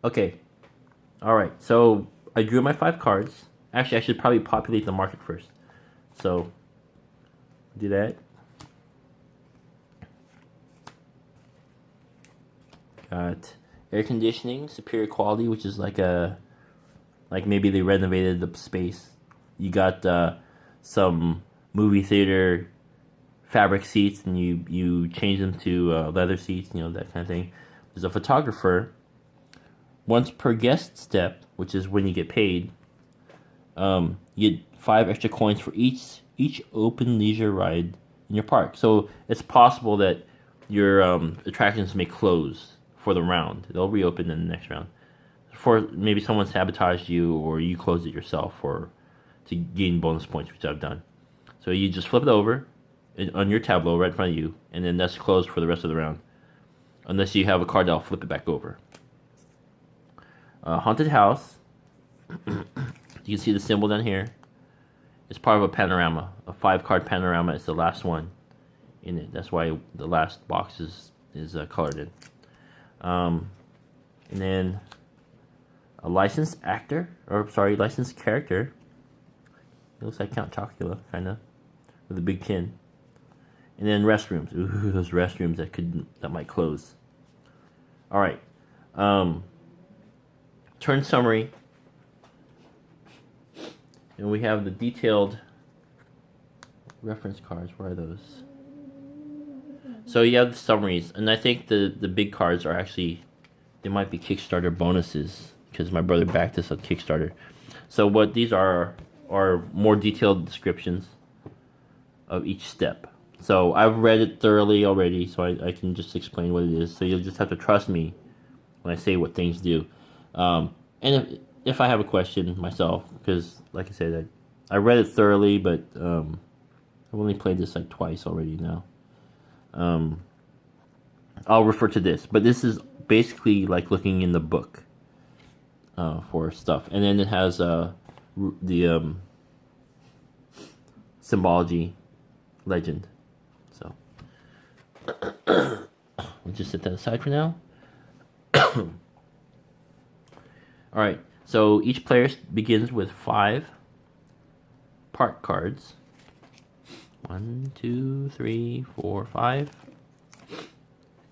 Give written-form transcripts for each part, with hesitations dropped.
Okay. All right. So I drew my 5 cards. Actually, I should probably populate the market first. So do that. Got air conditioning, superior quality, which is like maybe they renovated the space. You got some movie theater fabric seats, and you change them to leather seats, that kind of thing. There's a photographer. Once per guest step, which is when you get paid, you get 5 extra coins for each open leisure ride in your park. So it's possible that your attractions may close for the round. They'll reopen in the next round. For maybe someone sabotaged you, or you closed it yourself, or to gain bonus points, which I've done. So you just flip it over on your tableau right in front of you, and then that's closed for the rest of the round, unless you have a card that'll flip it back over. Haunted house. You can see the symbol down here. It's part of a panorama, a 5-card panorama. It's the last one in it. That's why the last box is colored in. And then a licensed actor, or sorry, licensed character. It looks like Count Chocula, kind of, with a big chin. And then restrooms. Ooh, those restrooms that might close. All right. Turn summary. And we have the detailed reference cards. Where are those? So you have the summaries, and I think the big cards are actually, they might be Kickstarter bonuses, because my brother backed us on Kickstarter. So what these are more detailed descriptions of each step. So I've read it thoroughly already, so I can just explain what it is. So you'll just have to trust me when I say what things do. And if I have a question myself, because like I said, I read it thoroughly, but I've only played this like twice already now. I'll refer to this, but this is basically like looking in the book for stuff, and then it has the symbology legend. So we'll just set that aside for now. All right. So each player begins with 5 park cards. 1, 2, 3, 4, 5.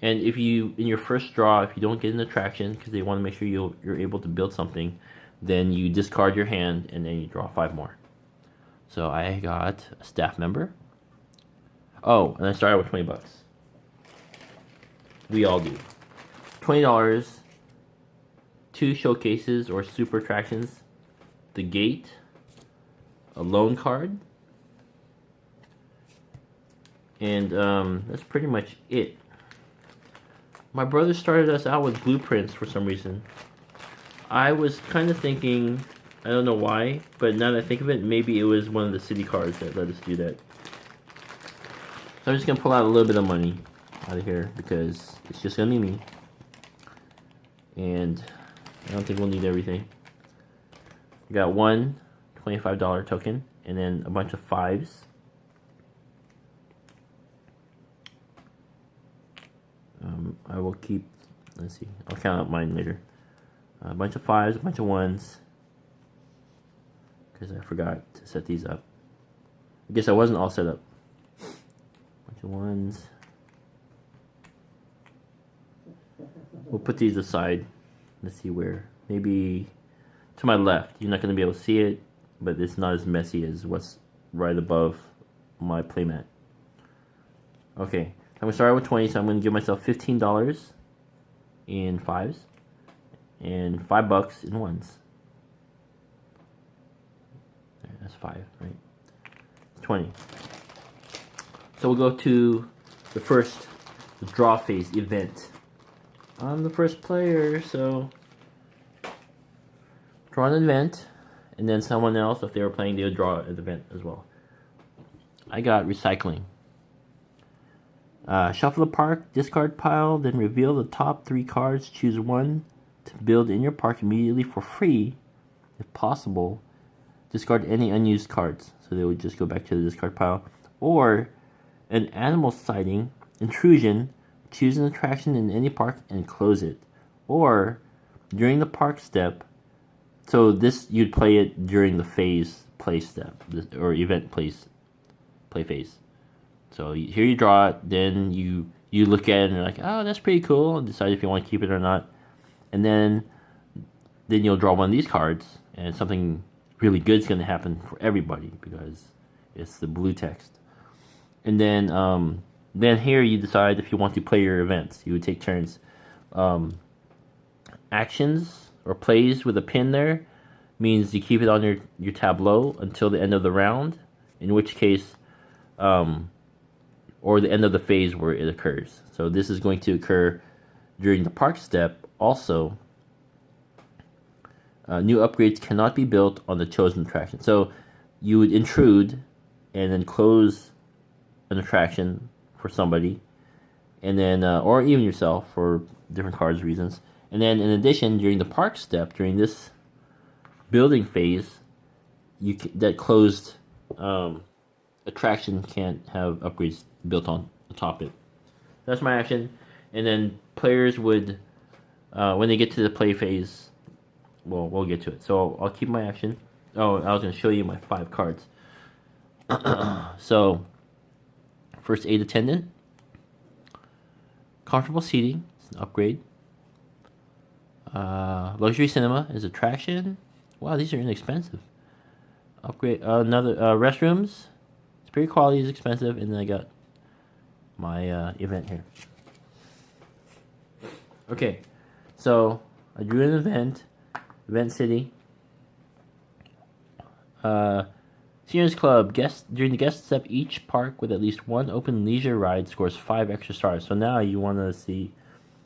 And if you, in your first draw, if you don't get an attraction, because they want to make sure you're able to build something, then you discard your hand and then you draw 5 more. So I got a staff member. Oh, and I started with $20. We all do. $20. 2 showcases or super attractions. The gate. A loan card. And that's pretty much it. My brother started us out with blueprints for some reason. I was kind of thinking, I don't know why, but now that I think of it, maybe it was one of the city cards that let us do that. So I'm just going to pull out a little bit of money out of here, because it's just going to be me. And I don't think we'll need everything. We got one $25 token, and then a bunch of 5s. I will keep, let's see, I'll count out mine later. A bunch of 5s, a bunch of 1s, because I forgot to set these up. I guess I wasn't all set up. Bunch of 1s. We'll put these aside. Let's see where. Maybe to my left. You're not going to be able to see it, but it's not as messy as what's right above my playmat. Okay. I'm going to start with 20, so I'm going to give myself $15 in 5s and $5 in 1s. There, that's 5, right? 20. So we'll go to the first draw phase event. I'm the first player, so draw an event, and then someone else, if they were playing, they would draw an event as well. I got recycling. Shuffle the park, discard pile, then reveal the top 3 cards. Choose one to build in your park immediately for free, if possible. Discard any unused cards, so they would just go back to the discard pile. Or an animal sighting, intrusion. Choose an attraction in any park and close it. Or during the park step. So this you'd play it during the phase play step or event play phase. So here you draw it, then you look at it and you're like, oh, that's pretty cool, and decide if you want to keep it or not. And then you'll draw one of these cards, and something really good is going to happen for everybody because it's the blue text. And then here you decide if you want to play your events. You would take turns. Actions or plays with a pin there means you keep it on your tableau until the end of the round, in which case, or the end of the phase where it occurs. So this is going to occur during the park step. Also, new upgrades cannot be built on the chosen attraction. So you would intrude and then close an attraction for somebody, and then or even yourself for different cards reasons. And then in addition, during the park step, during this building phase, that closed attraction can't have upgrades built on top it. That's my action. And then players would, when they get to the play phase, well, we'll get to it. So I'll keep my action. Oh, I was going to show you my 5 cards. So, first aid attendant. Comfortable seating, it's an upgrade. Luxury cinema is attraction. Wow, these are inexpensive. Upgrade another restrooms. Superior quality is expensive, and then I got my event here. Okay, so I drew an event city. Seniors Club during the guest step, each park with at least one open leisure ride scores 5 extra stars. So now you want to see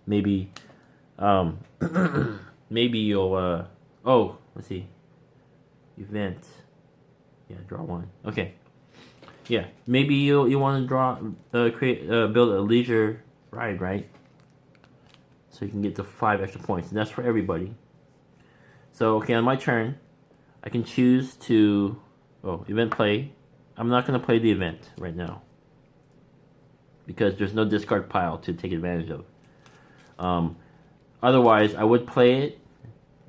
maybe maybe you'll let's see, event, draw one. Okay, maybe you want to draw build a leisure ride, right? So you can get the 5 extra points, and that's for everybody. So okay, on my turn, I can choose to event play. I'm not going to play the event right now because there's no discard pile to take advantage of. Otherwise, I would play it,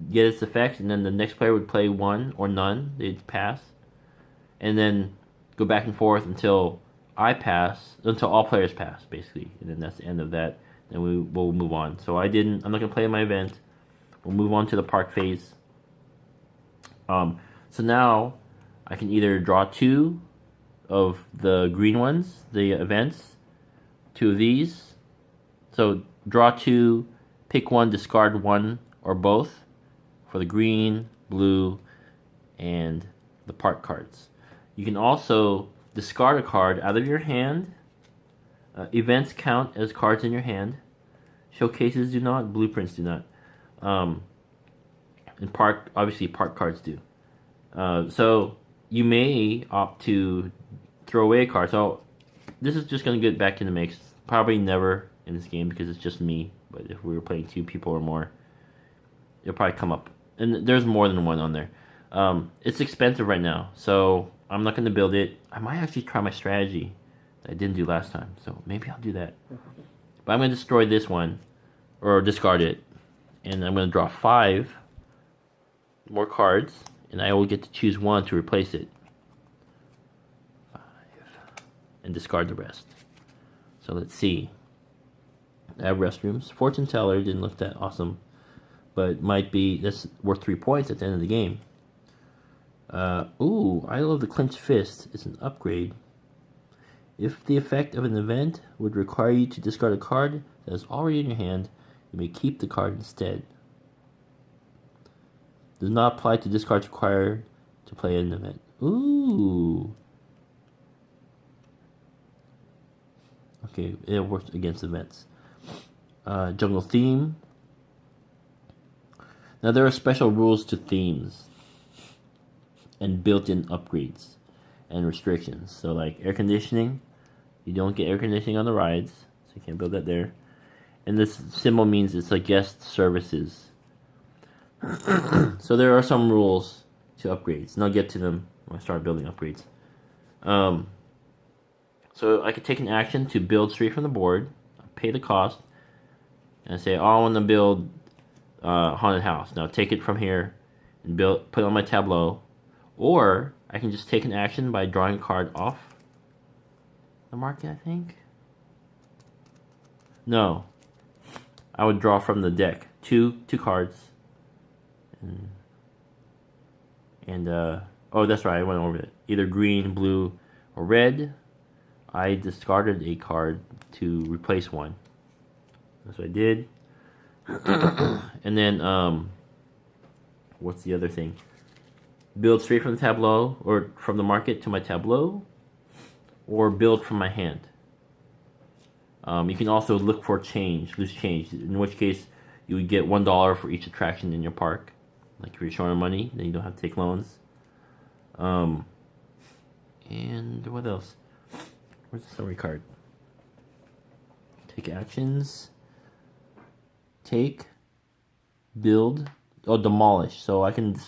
get its effects, and then the next player would play one or none. They'd pass, and then go back and forth until until all players pass, basically. And then that's the end of that. Then we'll move on. So I'm not going to play my event. We'll move on to the park phase. So now I can either draw 2 of the green ones, the events, 2 of these. So draw 2, pick 1, discard 1 or both for the green, blue, and the park cards. You can also discard a card out of your hand. Events count as cards in your hand. Showcases do not. Blueprints do not. And obviously park cards do. So you may opt to throw away a card. So this is just going to get back in the mix. Probably never in this game because it's just me. But if we were playing 2 people or more, it'll probably come up. And there's more than one on there. It's expensive right now, so I'm not going to build it. I might actually try my strategy that I didn't do last time. So maybe I'll do that. But I'm going to destroy this one or discard it. And I'm going to draw 5 more cards. And I will get to choose 1 to replace it. 5. And discard the rest. So let's see. I have restrooms. Fortune teller didn't look that awesome. But that's worth 3 points at the end of the game. I love the clenched fist. It's an upgrade. If the effect of an event would require you to discard a card that is already in your hand, you may keep the card instead. Does not apply to discards required to play an event. Ooh. Okay, it works against events. Jungle theme. Now there are special rules to themes and built-in upgrades and restrictions. So like air conditioning, you don't get air conditioning on the rides, so you can't build that there. And this symbol means it's like guest services. So there are some rules to upgrades, and I'll get to them when I start building upgrades. So I could take an action to build straight from the board, pay the cost, and say, I want to build haunted house. Now take it from here and put it on my tableau, or I can just take an action by drawing a card off the market. I think. No, I would draw from the deck two cards, and oh, that's right, I went over it. Either green, blue, or red. I discarded a card to replace one. That's what I did. And then what's the other thing? Build straight from the tableau or from the market to my tableau, or build from my hand. You can also look for change, loose change, in which case you would get $1 for each attraction in your park. Like if you're showing money, then you don't have to take loans. And what else? Where's the summary card? Take actions. Take, build, demolish. So I could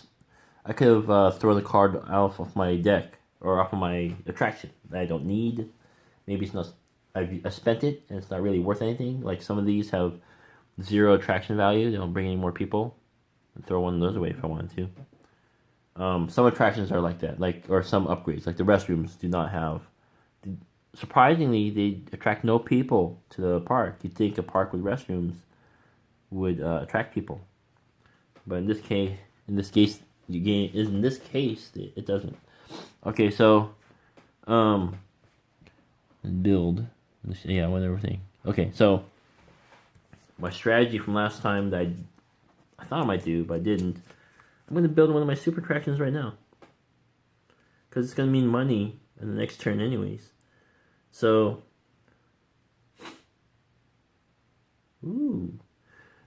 have thrown the card off of my deck or off of my attraction that I don't need. Maybe it's not. I spent it and it's not really worth anything. Like some of these have 0 attraction value. They don't bring any more people. I'd throw one of those away if I wanted to. Some attractions are like that, or some upgrades, like the restrooms do not have. Surprisingly, they attract no people to the park. You'd think a park with restrooms would attract people, but in this case, it doesn't. Okay, so build. Yeah, one other thing. Okay, so my strategy from last time that I thought I might do, but I didn't. I'm going to build one of my super attractions right now, because it's going to mean money in the next turn anyways. So,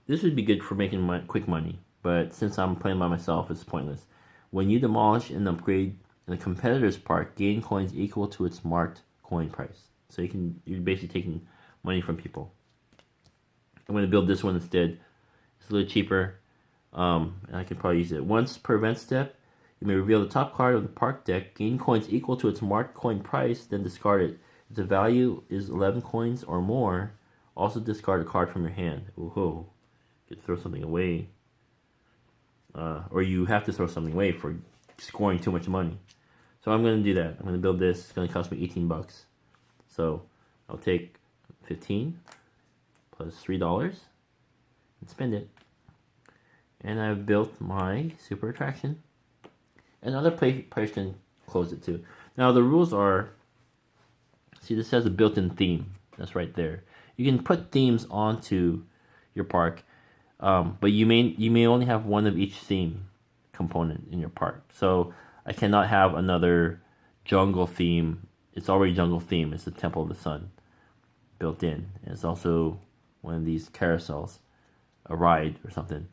this would be good for making quick money, but since I'm playing by myself, it's pointless. When you demolish an upgrade in a competitor's park, gain coins equal to its marked coin price. So you're basically taking money from people. I'm going to build this one instead. It's a little cheaper, and I can probably use it. Once per event step, you may reveal the top card of the park deck, gain coins equal to its marked coin price, then discard it. If the value is 11 coins or more, also discard a card from your hand. Ooh, you could throw something away. Or you have to throw something away for scoring too much money. So I'm going to do that. I'm going to build this. It's going to cost me $18. So I'll take 15 plus $3 and spend it. And I've built my super attraction. And other players can close it too. Now the rules are, see, this has a built-in theme. That's right there. You can put themes onto your park, but you may only have one of each theme component in your park. So I cannot have another jungle theme. It's already jungle theme. It's the Temple of the Sun built in. And it's also one of these carousels, a ride or something.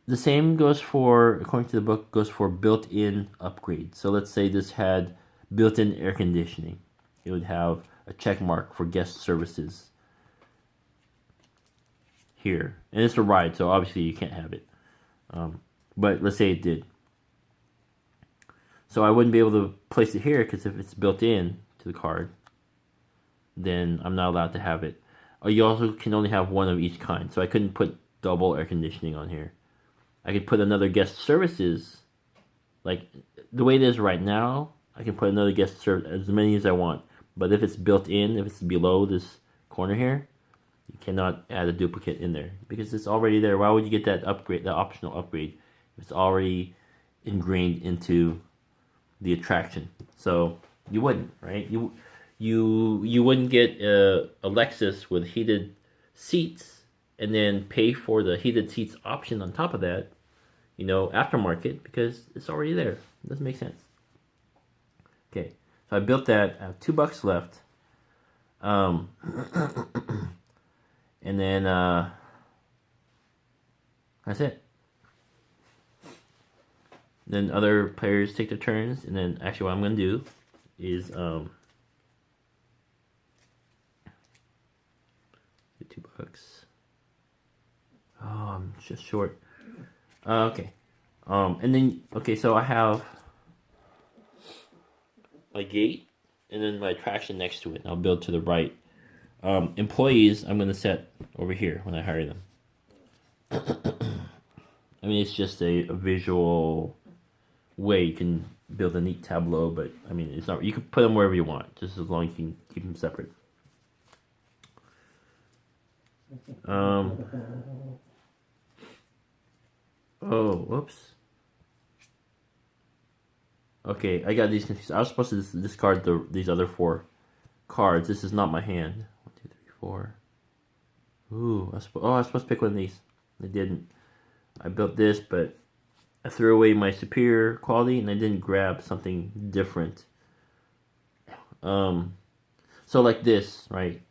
The same goes for, according to the book, goes for built-in upgrades. So let's say this had built-in air conditioning. It would have a check mark for guest services here. And it's a ride, so obviously you can't have it. But let's say it did. So I wouldn't be able to place it here, because if it's built in to the card, then I'm not allowed to have it. Or you also can only have one of each kind. So I couldn't put double air conditioning on here. I could put another guest services, like the way it is right now. I can put another guest service, as many as I want. But if it's built in, if it's below this corner here, you cannot add a duplicate in there, because it's already there. Why would you get that upgrade, that optional upgrade, if it's already ingrained into the attraction? So you wouldn't, right? You wouldn't get a Lexus with heated seats and then pay for the heated seats option on top of that, aftermarket, because it's already there. It doesn't make sense. Okay, so I built that. I have $2 left. And then that's it. Then other players take their turns, and then actually what I'm going to do is $2. Oh, I'm just short. Okay. And then, so I have my gate and then my attraction next to it. I'll build to the right. Employees, I'm going to set over here when I hire them. I mean, it's just a visual way you can build a neat tableau, but I mean, it's not. You can put them wherever you want, just as long as you can keep them separate. Oh, whoops. Okay, I got these confused. I was supposed to discard these other 4 cards. This is not my hand. 1, 2, 3, 4. Ooh, I was supposed to pick one of these. I didn't. I built this, but I threw away my superior quality, and I didn't grab something different. So like this, right?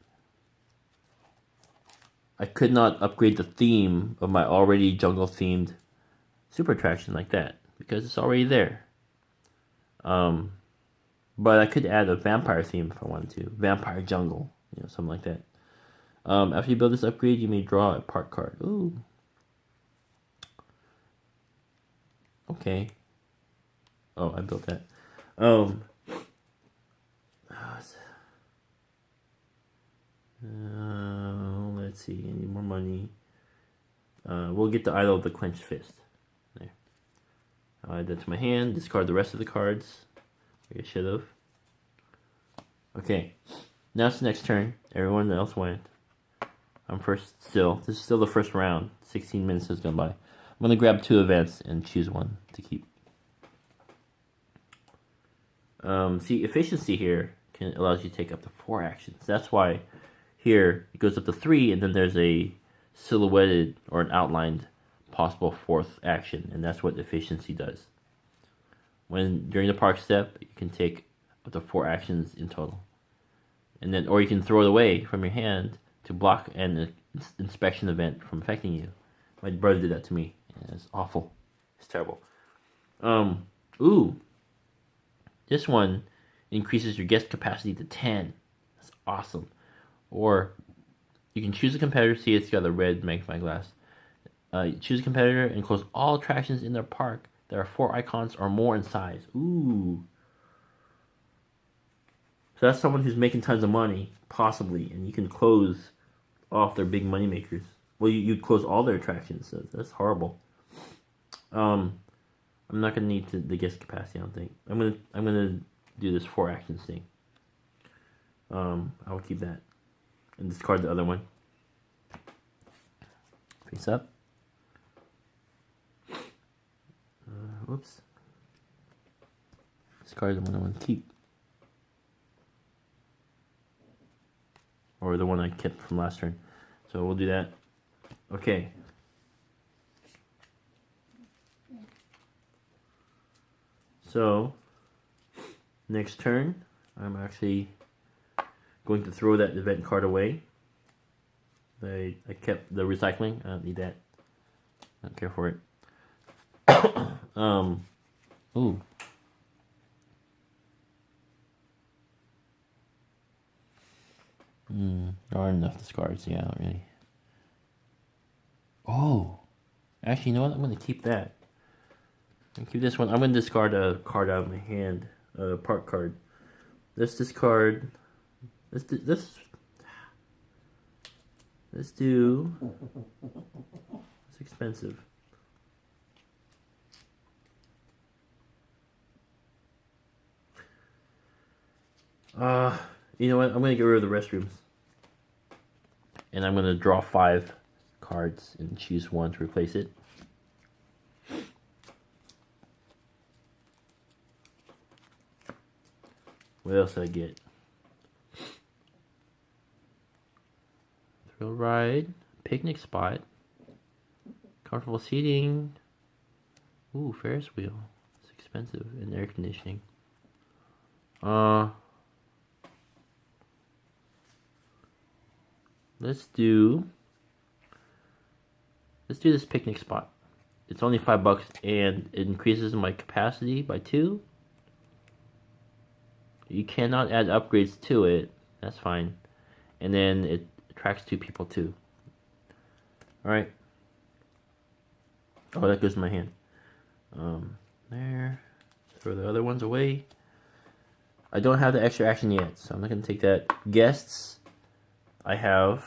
I could not upgrade the theme of my already jungle-themed super attraction like that, because it's already there. But I could add a vampire theme if I wanted to. Vampire jungle, something like that. After you build this upgrade, you may draw a park card. Ooh. Okay. Oh, I built that. Let's see. I need more money. We'll get the Idol of the Clenched Fist. There. I'll add that to my hand. Discard the rest of the cards. I should have. Okay. Now it's the next turn. Everyone else went. I'm first still. This is still the first round. 16 minutes has gone by. I'm going to grab 2 events and choose one to keep. See, efficiency here allows you to take up to 4 actions. That's why here it goes up to 3, and then there's a silhouetted or an outlined possible 4th action, and that's what efficiency does. When during the park step, you can take up to 4 actions in total, and then or you can throw it away from your hand to block an inspection event from affecting you. My brother did that to me. It's awful. It's terrible. Ooh. This one increases your guest capacity to 10. That's awesome. Or you can choose a competitor. See, it's got a red magnifying glass. Choose a competitor and close all attractions in their park that are 4 icons or more in size. Ooh. So that's someone who's making tons of money, possibly, and you can close off their big money makers. Well, you'd close all their attractions. So that's horrible. I'm not gonna need the guest capacity. I don't think. I'm gonna do this 4 actions thing. I will keep that and discard the other one. Face up. Whoops. Discard the one I want to keep, or the one I kept from last turn. So we'll do that. Okay. So, next turn, I'm actually going to throw that event card away. I kept the recycling. I don't need that. I don't care for it. Ooh. There aren't enough discards. Yeah, not really. Oh. Actually, you know what? I'm going to keep that. And keep this one. I'm going to discard a card out of my hand, a park card. Let's discard. Let's do. It's expensive. You know what? I'm going to get rid of the restrooms, and I'm going to draw 5 cards and choose one to replace it. What else did I get? Thrill ride, picnic spot, comfortable seating. Ooh, Ferris wheel. It's expensive, and air conditioning. Let's do this picnic spot. It's only $5 and it increases my capacity by 2. You cannot add upgrades to it. That's fine. And then it attracts 2 people too. Alright. Oh, that goes in my hand. There. Throw the other ones away. I don't have the extra action yet, so I'm not going to take that. Guests. I have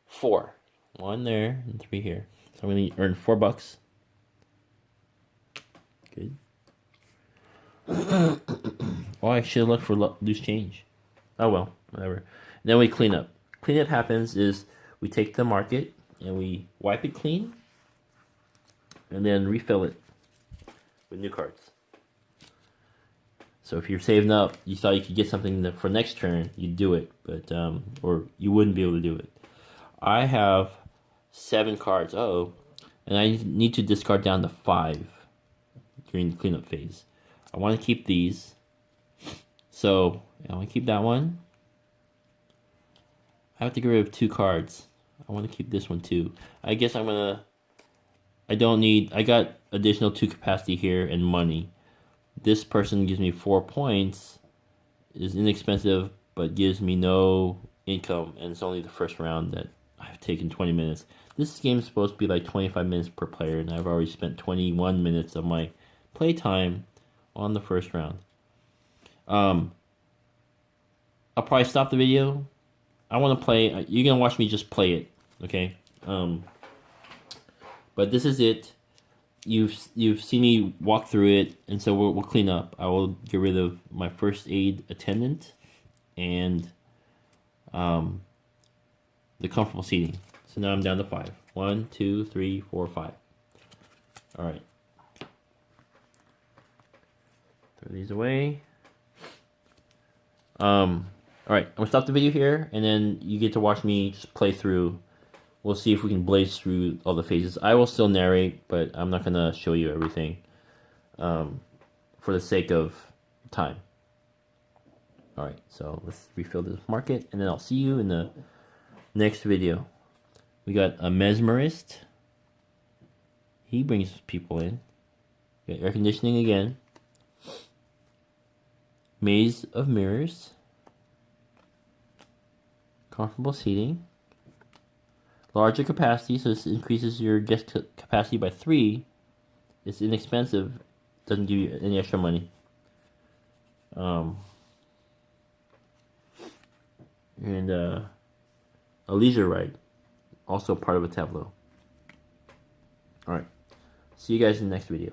4. 1 there and 3 here. So I'm going to earn $4. Good. Oh, I should have looked for loose change. Oh well, whatever. And then we clean up. Clean up happens is we take the market and we wipe it clean and then refill it with new cards. So if you're saving up, you thought you could get something for next turn, you'd do it, but or you wouldn't be able to do it. I have 7 cards. Uh-oh. And I need to discard down to 5 during the cleanup phase. I want to keep these. So I want to keep that one. I have to get rid of 2 cards. I want to keep this one too. I guess I'm gonna. I don't need. I got additional 2 capacity here and money. This person gives me 4 points. Is inexpensive, but gives me no income, and it's only the first round that I've taken 20 minutes. This game is supposed to be like 25 minutes per player, and I've already spent 21 minutes of my playtime on the first round. I'll probably stop the video. I want to play. You're gonna watch me just play it, okay? But this is it. You've seen me walk through it, and so we'll clean up. I will get rid of my first aid attendant and the comfortable seating. So now I'm down to 5. 1, 2, 3, 4, 5. All right. Throw these away. All right, I'm gonna stop the video here, and then you get to watch me just play through. We'll see if we can blaze through all the phases. I will still narrate, but I'm not gonna show you everything for the sake of time. All right, so let's refill this market, and then I'll see you in the next video. We got a mesmerist. He brings people in. We got air conditioning again. Maze of mirrors. Comfortable seating. Larger capacity, so this increases your guest capacity by 3. It's inexpensive. Doesn't give you any extra money. And a leisure ride. Also part of a tableau. Alright. See you guys in the next video.